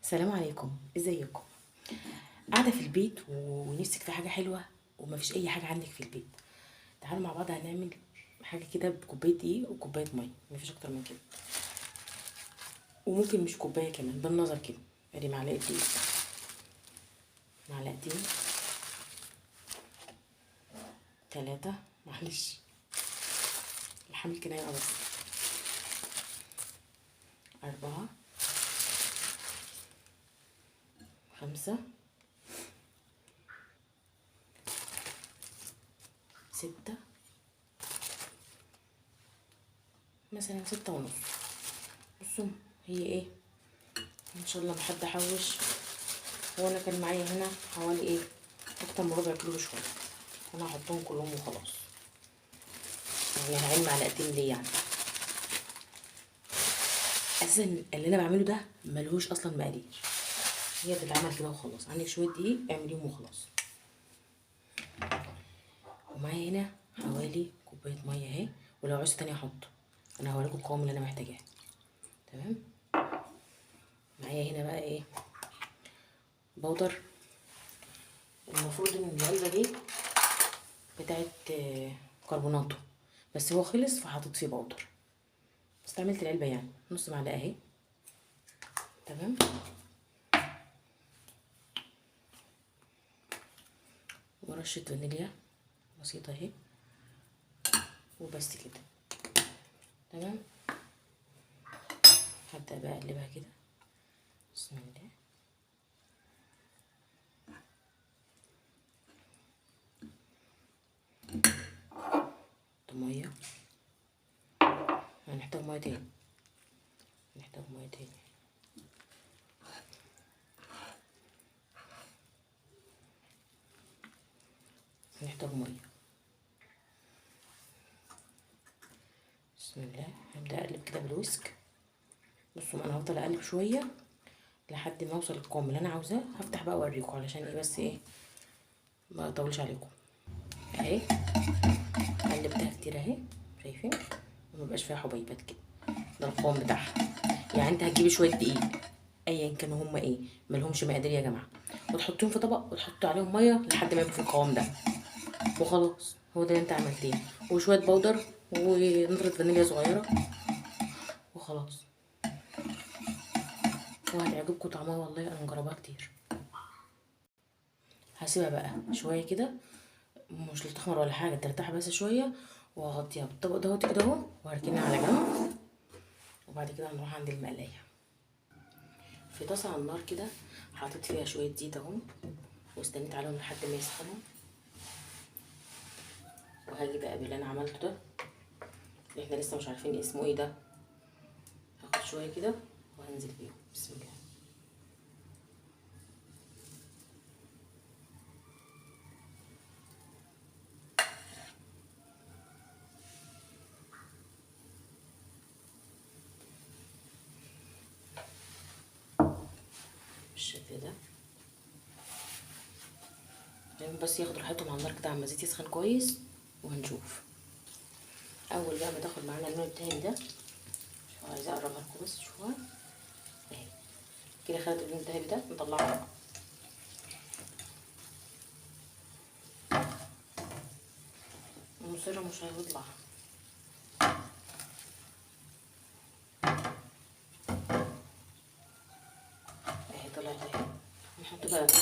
السلام عليكم، ازيكم؟ قاعده في البيت ونفسك في حاجه حلوه ومفيش اي حاجه عندك في البيت. تعالوا مع بعض هنعمل حاجه كده بكوبايه دقيق وكوبايه ميه، مفيش اكتر من كده. وممكن مش كوبايه كمان، بالنظر كده. ادي معلقه دقيق، معلقتين، ثلاثه، معلش الحمل كده يبقى بس، اربعه، خمسه، سته، مثلا سته ونص. بصوا هي ايه، ان شاء الله محد حوش. هو انا كان معايا هنا حوالي ايه، اكتر من ربع كيلو شويه. انا هحطهم كلهم وخلاص، يعني هعين معلقتين ليه يعني. اساسا اللي انا بعمله ده ملهوش اصلا مقادير، هي بتتعمل كده وخلاص. عندك شويه دقيق اعمليهم وخلاص. ومعايا هنا حوالي كوبايه ميه اهي، ولو عوزت تاني احط. انا هوريكم القوام اللي انا محتاجاه. تمام. معايا هنا بقى ايه، بودر. المفروض ان العلبه دي بتاعت كربوناتو، بس هو خلص فحطيت فيه بودر. استعملت العلبه يعني نص معلقه اهي. تمام. ورشه فانيليا بسيطه اهي، وبس كده. تمام. هبدأ بقى اقلبها كده. بسم الله. ميه، هنحتاج ميه تاني، نحتاج ميه تاني. هنحتاج ميه. بسم الله. هبدأ اقلب كده بالويسك. بصوا انا هفضل اقلب شويه لحد ما اوصل للقوام اللي انا عاوزاه. هفتح بقى اوريكم علشان ايه، بس ايه ما اطولش عليكم. اهي قلبتها كتير اهي، شايفين؟ ومبقاش فيها حبيبات كده. ده القوام بتاعها. يعني انت هتجيبي شويه دقيق ايا كانوا هما ايه، ملهمش مقادير يا جماعه، وتحطيهم في طبق وتحطي عليهم ميه لحد ما يبقوا في القوام ده، وخلاص. هو ده اللي انت عملتيه. وشويه بودر ونقطه فانيليا صغيره وخلاص. وهتعجبكم طعمها والله، انا مجرباها كتير. هسيبها بقى شويه كده، مش لتخمر ولا حاجه، ترتاح بس شويه. وهغطيها بالطبق ده كده اهو، وهركنها على جنب. وبعد كده هنروح عند المقلايه. في طاسه على النار كده حطيت فيها شويه زيت اهو، واستنيت عليهم لحد ما يسخنوا. وهاجي بقى باللي انا عملته ده، اللي احنا لسه مش عارفين اسمه ايه ده. هاخد شويه كده وهنزل بيهم. بسم الله. بالشكل ده، يعني بس ياخد راحتهم على النار كده عما الزيت يسخن كويس. وهنشوف. اول بقى ما تاخد معانا اللون التاني ده، شوف عايزه اقربها لكم بس شويه اهي كده. خدت اللون الذهبي ده نطلعه. مصره مش هيطلع. اهي طلعت اهي. نحط بقى ده.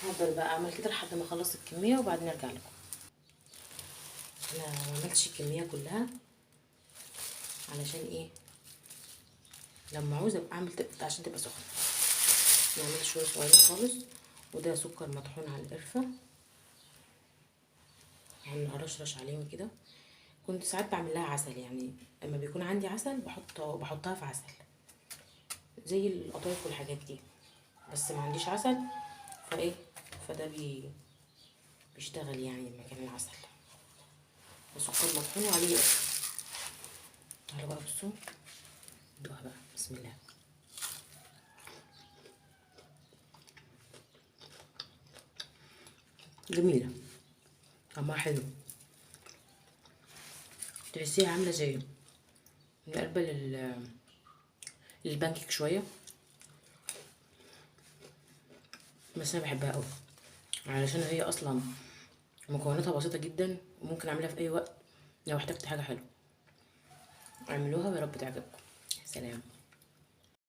هفضل بقى اعمل كده لحد ما اخلص الكميه وبعدين ارجع لكم. انا ما عملتش الكميه كلها علشان ايه، لما عاوزه ابقى اعمل عشان تبقى سخنه. نعمل شويه صغيرين خالص. وده سكر مطحون على القرفه، هنرشرش عليهم كده. كنت ساعات بعمل لها عسل، يعني اما بيكون عندي عسل بحطها في عسل زي القطايف والحاجات دي. بس ما عنديش عسل فايه، فده يشتغل يعني مكان العسل. وسكر مطحون وعليه قرفة. تعالوا بقى بصوا دوقها بقى، بسم الله. جميلة، طعمها حلو، تحسيها عاملة زي مقربة للبانكيك شوية، بس انا بحبها قوي علشان هي اصلا مكوناتها بسيطة جدا، وممكن اعملها في اي وقت لو احتجت حاجة حلوة. اعملوها ويا رب تعجبكم. سلام.